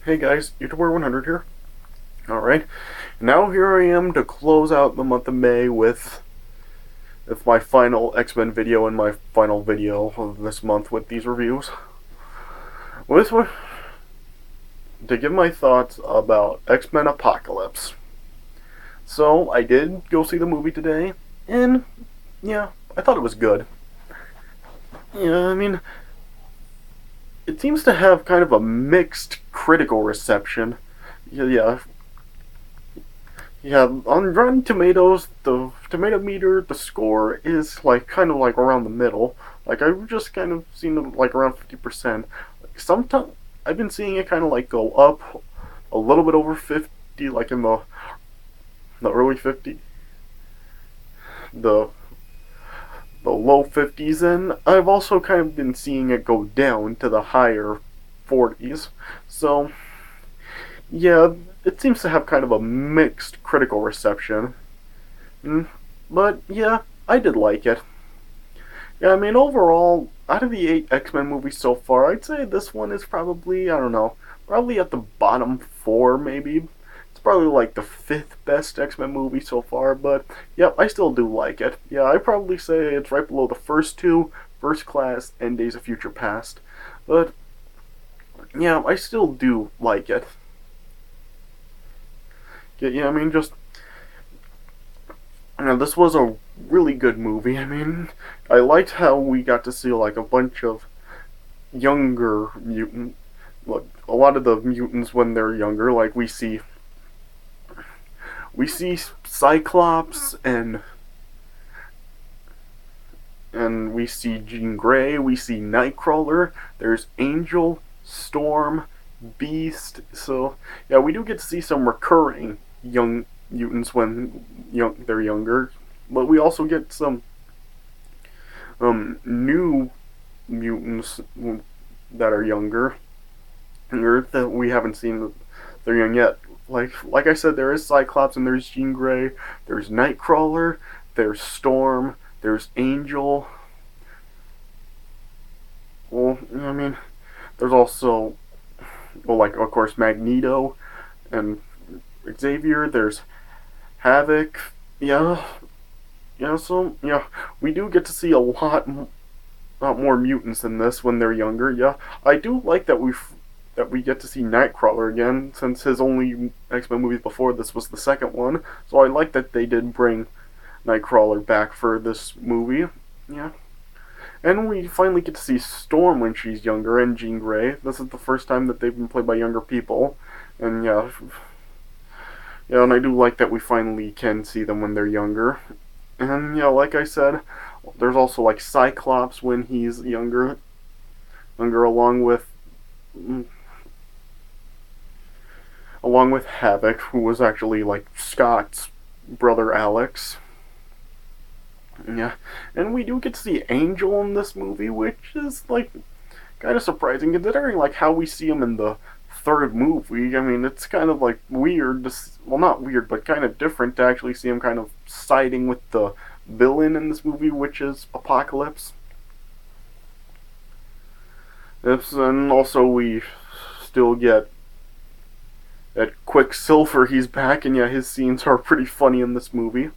Hey guys, YouTuber 100 here. Alright, now here I am to close out the month of May with my final X-Men video and my final video of this month with these reviews. With to give my thoughts about X-Men Apocalypse. So, I did go see the movie today, and yeah, I thought it was good. Yeah, I mean, it seems to have kind of a mixed critical reception. Yeah, on Rotten Tomatoes, the tomato meter, the score is like kind of like around the middle. Like I've just kind of seen it like around 50%. Sometimes I've been seeing it kind of like go up a little bit over 50, like in the early 50, the the low 50s, and I've also kind of been seeing it go down to the higher 40s. So yeah, it seems to have kind of a mixed critical reception. Mm, but yeah, I did like it. Yeah, I mean, overall, out of the 8 X-Men movies so far, I'd say this one is probably, I don't know, probably at the bottom 4, maybe. It's probably like the 5th best X-Men movie so far, but yep, I still do like it. Yeah, I'd probably say it's right below the first two, First Class and Days of Future Past. But yeah, I still do like it. Yeah, I mean, just this was a really good movie. I mean, I liked how we got to see like a bunch of younger mutant, like a lot of the mutants when they're younger. Like we see Cyclops and we see Jean Grey. We see Nightcrawler. There's Angel, Storm, Beast. So yeah, we do get to see some recurring young mutants when they're younger, but we also get some new mutants that are younger that we haven't seen. They're young yet. Like I said, there is Cyclops and there's Jean Grey. There's Nightcrawler. There's Storm. There's Angel. Well, I mean, there's also, well, like of course Magneto and Xavier. There's Havoc. Yeah, yeah. So yeah, we do get to see a lot more mutants in this when they're younger. Yeah, I do like that we get to see Nightcrawler again, since his only X-Men movies before this was the second one. So I like that they did bring Nightcrawler back for this movie. Yeah. And we finally get to see Storm when she's younger, and Jean Grey. This is the first time that they've been played by younger people. And yeah, and I do like that we finally can see them when they're younger. And yeah, like I said, there's also like Cyclops when he's younger along with Havoc, who was actually like Scott's brother Alex. Yeah, and we do get to see Angel in this movie, which is like kind of surprising considering like how we see him in the third movie. I mean, it's kind of like weird. Well, not weird, but kind of different to actually see him kind of siding with the villain in this movie, which is Apocalypse. And also we still get that Quicksilver. He's back, and yeah, his scenes are pretty funny in this movie.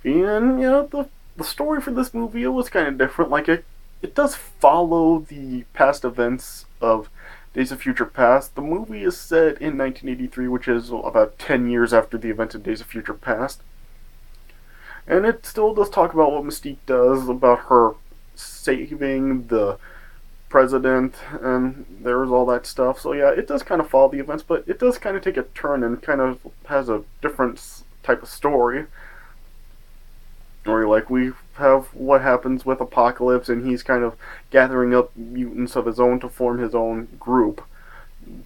And yeah, the story for this movie, it was kind of different. Like it does follow the past events of Days of Future Past. The movie is set in 1983, which is about 10 years after the events of Days of Future Past. And it still does talk about what Mystique does, about her saving the president, and there's all that stuff. So yeah, it does kind of follow the events, but it does kind of take a turn and kind of has a different type of story. Or like we have what happens with Apocalypse, and he's kind of gathering up mutants of his own to form his own group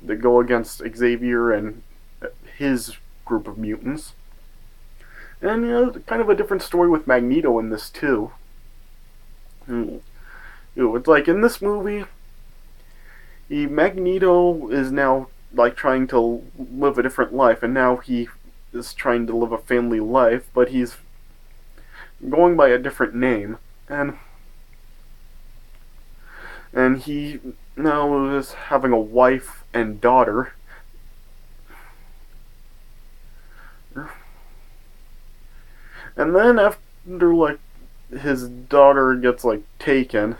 that go against Xavier and his group of mutants. And you know, kind of a different story with Magneto in this too. It's like in this movie, Magneto is now like trying to live a different life, and now he is trying to live a family life, but he's going by a different name, and he now is having a wife and daughter. And then after like his daughter gets like taken,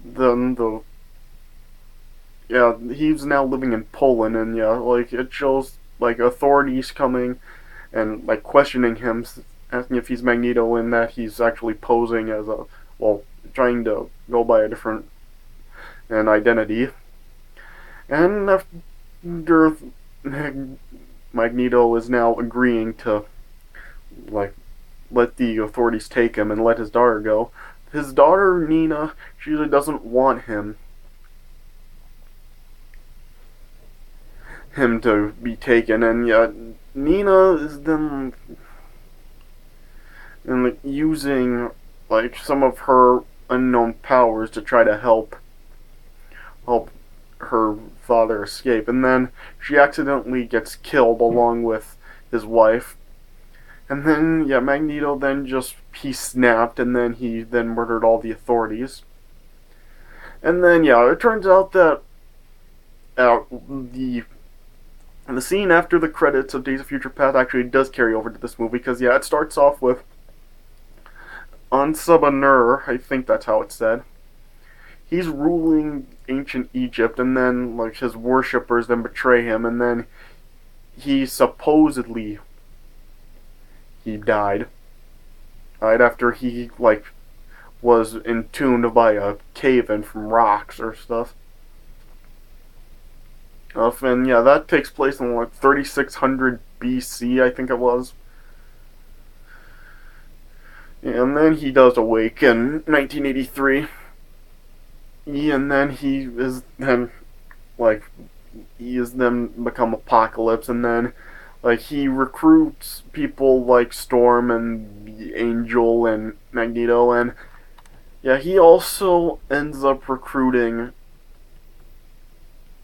then the yeah, he's now living in Poland, and yeah, like it shows like authorities coming and like questioning him, asking if he's Magneto, and that he's actually posing as a well, trying to go by a different an identity. And after Magneto is now agreeing to like let the authorities take him and let his daughter go. His daughter Nina, she really doesn't want him to be taken, and yet Nina is then and like using like some of her unknown powers to try to help her father escape, and then she accidentally gets killed along with his wife. And then yeah, Magneto then just he snapped, and then he then murdered all the authorities. And then yeah, it turns out that the scene after the credits of Days of Future Past actually does carry over to this movie, because yeah, it starts off with Ansabanur, I think that's how it's said. He's ruling ancient Egypt, and then like his worshippers then betray him, and then he supposedly he died. Right after he like was entombed by a cave-in from rocks or stuff. And yeah, that takes place in like 3600 BC, I think it was. And then he does awake in 1983. And then he is then become Apocalypse, and then like he recruits people like Storm and the Angel and Magneto, and yeah, he also ends up recruiting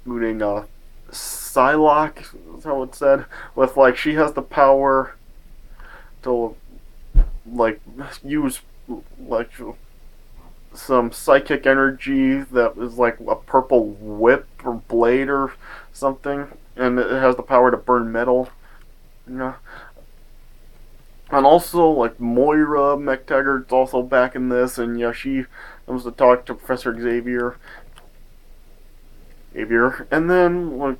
Psylocke, is how it's said, with like she has the power to like use like some psychic energy that is like a purple whip or blade or something, and it has the power to burn metal. Yeah. And also, like Moira McTaggart's also back in this, and yeah, she comes to talk to Professor Xavier, and then like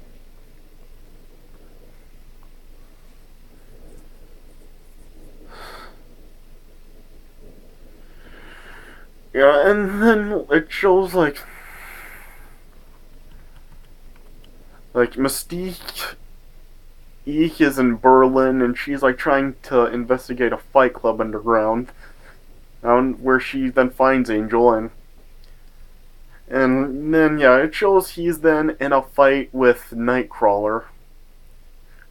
yeah, and then it shows like Mystique is in Berlin, and she's like trying to investigate a fight club underground, where she then finds Angel, and then yeah, it shows he's then in a fight with Nightcrawler,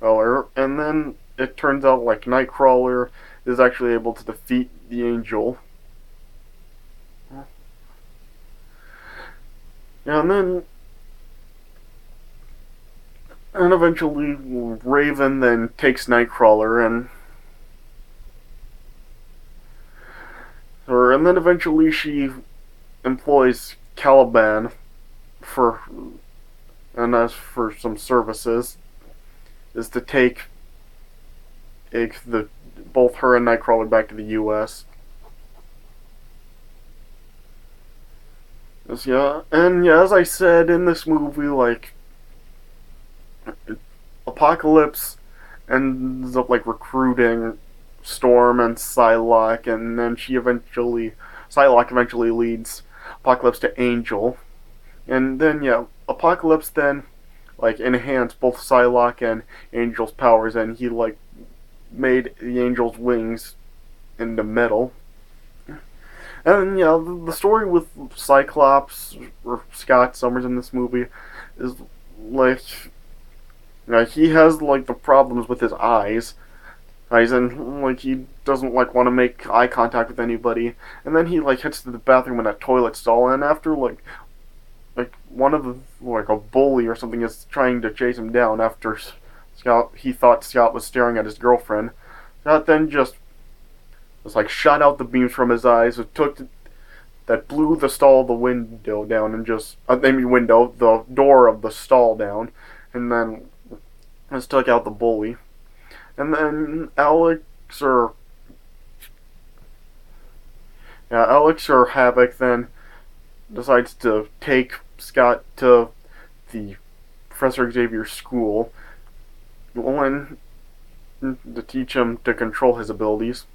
and then it turns out like Nightcrawler is actually able to defeat the Angel. Yeah, and eventually Raven then takes Nightcrawler, and then eventually she employs Caliban for and as for some services is to take the both her and Nightcrawler back to the U.S. Yeah, and yeah, as I said in this movie, like Apocalypse ends up like recruiting Storm and Psylocke, and then Psylocke eventually leads Apocalypse to Angel, and then yeah, Apocalypse then like enhanced both Psylocke and Angel's powers, and he like made the Angel's wings into metal. And yeah, the story with Cyclops or Scott Summers in this movie is like he has like the problems with his eyes, and like he doesn't like want to make eye contact with anybody, and then he like heads to the bathroom in a toilet stall, and after like one of the like a bully or something is trying to chase him down after he thought Scott was staring at his girlfriend. Scott then just like shot out the beams from his eyes. That blew the window down, and just the door of the stall down, and then just took out the bully. And then Alex or Havoc then decides to take Scott to the Professor Xavier's school, one to teach him to control his abilities.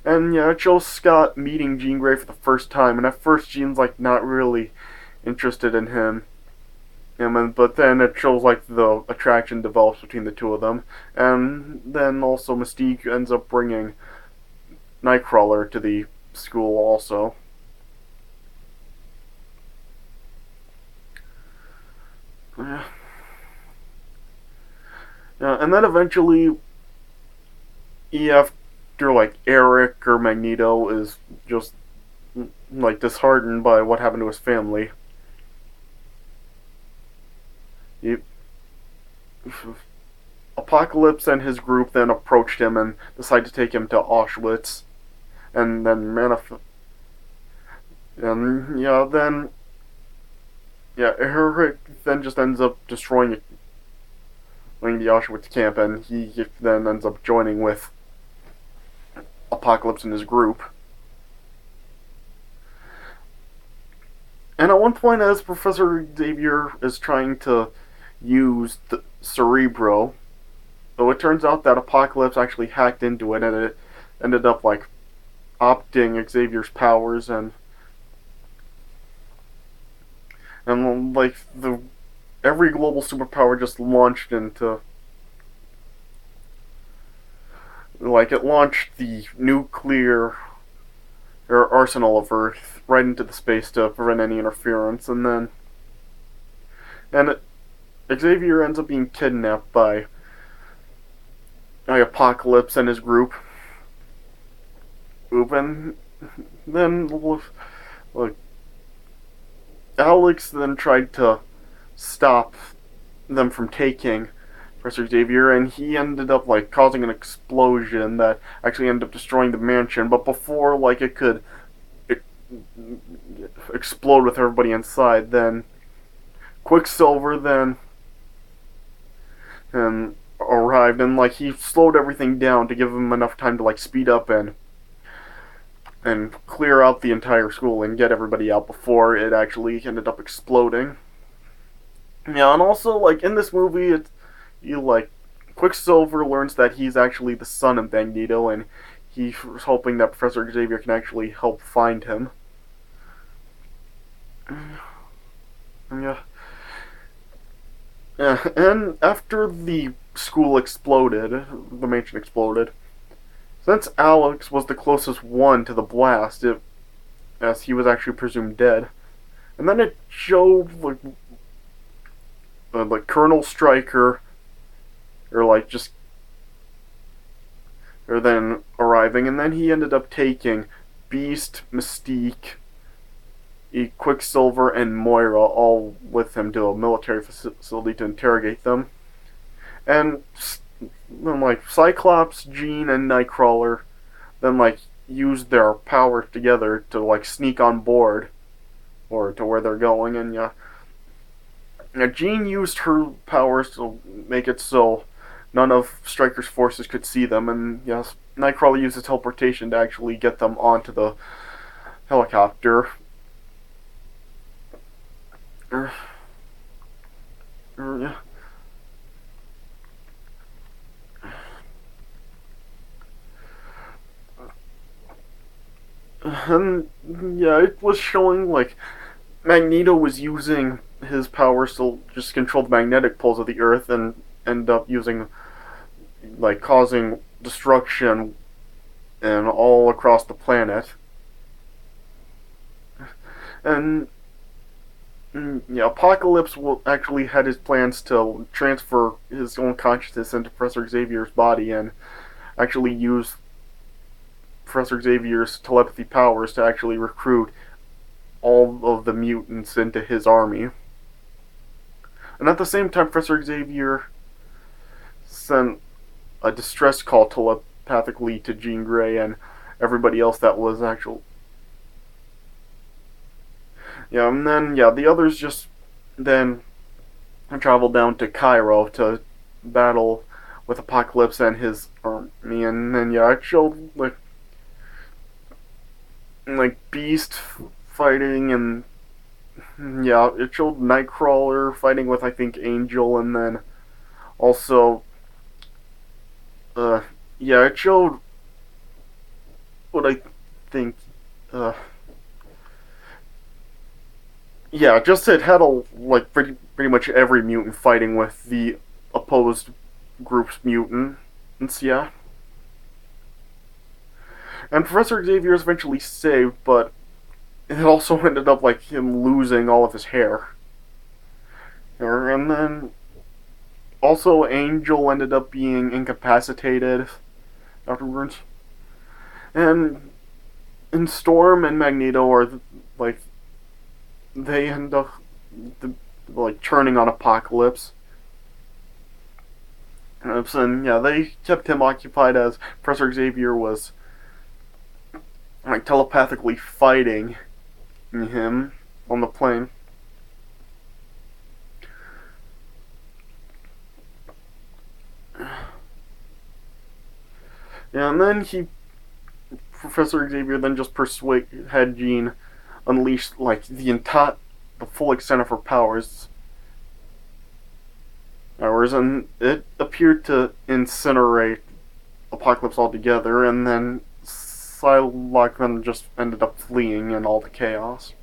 And yeah, it shows Scott meeting Jean Grey for the first time, and at first Jean's like not really interested in him. But then it shows like the attraction develops between the two of them, and then also Mystique ends up bringing Nightcrawler to the school also. Yeah. Yeah, and then eventually, after like Eric or Magneto is just like disheartened by what happened to his family, he, Apocalypse and his group then approached him and decide to take him to Auschwitz, and then and Eric then just ends up destroying the Auschwitz camp, and he then ends up joining with Apocalypse and his group. And at one point, as Professor Xavier is trying to use the Cerebro, though it turns out that Apocalypse actually hacked into it, and it ended up like opting Xavier's powers, and like the every global superpower just launched into like it launched the nuclear or arsenal of Earth right into the space to prevent any interference, and Xavier ends up being kidnapped by Apocalypse and his group. And then like Alex then tried to stop them from taking Professor Xavier, and he ended up like causing an explosion that actually ended up destroying the mansion. But before like it could explode with everybody inside, then Quicksilver then arrived, and like he slowed everything down to give him enough time to like speed up and clear out the entire school and get everybody out before it actually ended up exploding. Yeah, and also like in this movie, Quicksilver learns that he's actually the son of Magneto, and he's hoping that Professor Xavier can actually help find him. Yeah. Yeah, and after the school exploded, the mansion exploded, since Alex was the closest one to the blast, as he was actually presumed dead, and then it showed like Colonel Stryker, or then arriving, and then he ended up taking Beast, Mystique, Quicksilver, and Moira all with him to a military facility to interrogate them. And then like Cyclops, Jean, and Nightcrawler then like used their powers together to like sneak on board or to where they're going, and Jean used her powers to make it so none of Stryker's forces could see them, and yes, Nightcrawler uses teleportation to actually get them onto the helicopter. Yeah. And yeah, it was showing like Magneto was using his powers to just control the magnetic poles of the Earth and end up using like causing destruction and all across the planet. And Apocalypse actually had his plans to transfer his own consciousness into Professor Xavier's body and actually use Professor Xavier's telepathy powers to actually recruit all of the mutants into his army. And at the same time, Professor Xavier sent a distress call telepathically to Jean Grey and everybody else that was actual. Yeah, and then the others just then traveled down to Cairo to battle with Apocalypse and his army, and then yeah, it showed like Beast fighting, and yeah, it showed Nightcrawler fighting with I think Angel, and then also uh yeah, it showed what I think uh yeah, just it had a like pretty much every mutant fighting with the opposed group's mutants, yeah. And Professor Xavier is eventually saved, but it also ended up like him losing all of his hair. And then also Angel ended up being incapacitated afterwards. And Storm and Magneto are like they end up like turning on Apocalypse. And yeah, they kept him occupied as Professor Xavier was like telepathically fighting him on the plane. Yeah, and then Professor Xavier then just had Jean unleash like the full extent of her powers, and it appeared to incinerate Apocalypse altogether, and then Psylocke then just ended up fleeing in all the chaos.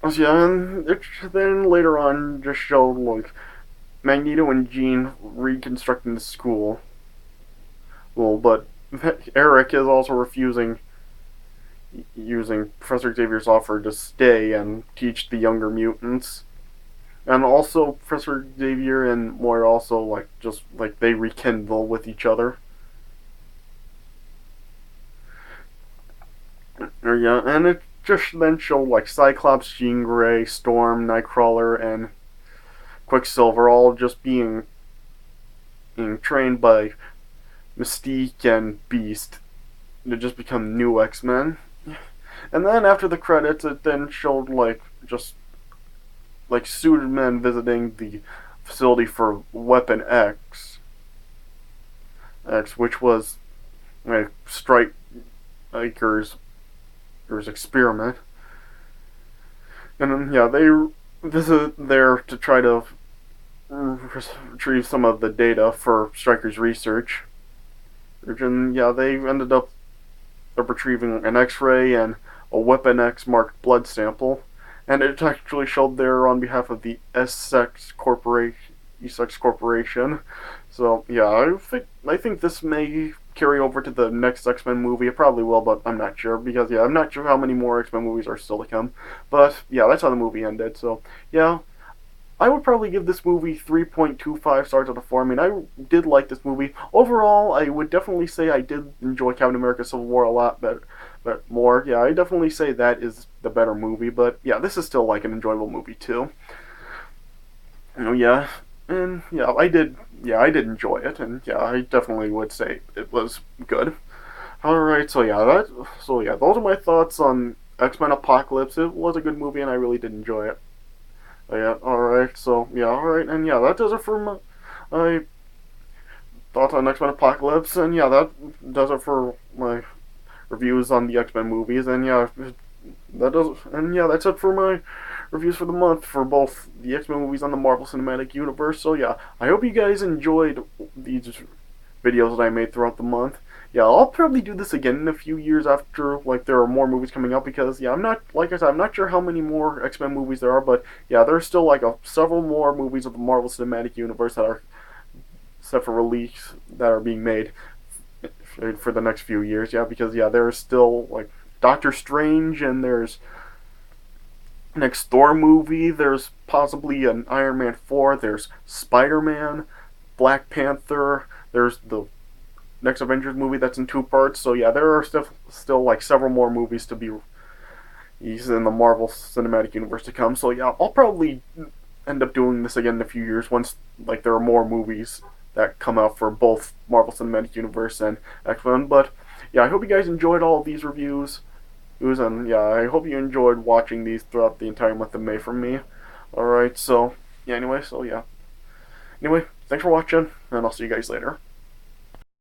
So yeah, and it then later on just showed like Magneto and Jean reconstructing the school. Well, but Eric is also refusing using Professor Xavier's offer to stay and teach the younger mutants. And also Professor Xavier and Moira also they rekindle with each other. Yeah, and it just then showed like Cyclops, Jean Grey, Storm, Nightcrawler, and Quicksilver all just being trained by Mystique and Beast to just become new X-Men. And then after the credits, it then showed just suited men visiting the facility for Weapon X, which was like Stryker's experiment. And then yeah, they visit there to try to retrieve some of the data for Stryker's research. And yeah, they ended up retrieving an X-ray and a Weapon X marked blood sample, and it actually showed there on behalf of the Essex Corporation. So yeah, I think this may carry over to the next X-Men movie. It probably will, but I'm not sure because yeah, I'm not sure how many more X-Men movies are still to come. But yeah, that's how the movie ended. So yeah, I would probably give this movie 3.25 stars out of 4. I mean, I did like this movie. Overall, I would definitely say I did enjoy Captain America Civil War a lot better, but more. Yeah, I definitely say that is the better movie, but yeah, this is still like an enjoyable movie too. Yeah, and I did enjoy it, and yeah, I definitely would say it was good. Alright, so yeah, those are my thoughts on X-Men Apocalypse. It was a good movie, and I really did enjoy it. Yeah, alright, so, yeah, alright, and yeah, that does it for my thoughts on X Men Apocalypse, and yeah, that does it for my reviews on the X Men movies, and yeah, that's it for my reviews for the month for both the X Men movies and the Marvel Cinematic Universe. So yeah, I hope you guys enjoyed these videos that I made throughout the month. Yeah, I'll probably do this again in a few years after there are more movies coming out because yeah, I'm not like I said, I'm not sure how many more X Men movies there are, but yeah, there's still several more movies of the Marvel Cinematic Universe that are set for release that are being made for the next few years. Yeah, because yeah, there's still Doctor Strange, and there's next Thor movie. There's possibly an Iron Man 4. There's Spider-Man, Black Panther. There's the next Avengers movie that's in 2 parts. So yeah, there are still several more movies to be in the Marvel Cinematic Universe to come. So yeah, I'll probably end up doing this again in a few years once there are more movies that come out for both Marvel Cinematic Universe and X-Men. But yeah, I hope you guys enjoyed all of these reviews. And yeah, I hope you enjoyed watching these throughout the entire month of May from me. Alright, so, yeah, anyway, so yeah. Anyway, thanks for watching, and I'll see you guys later.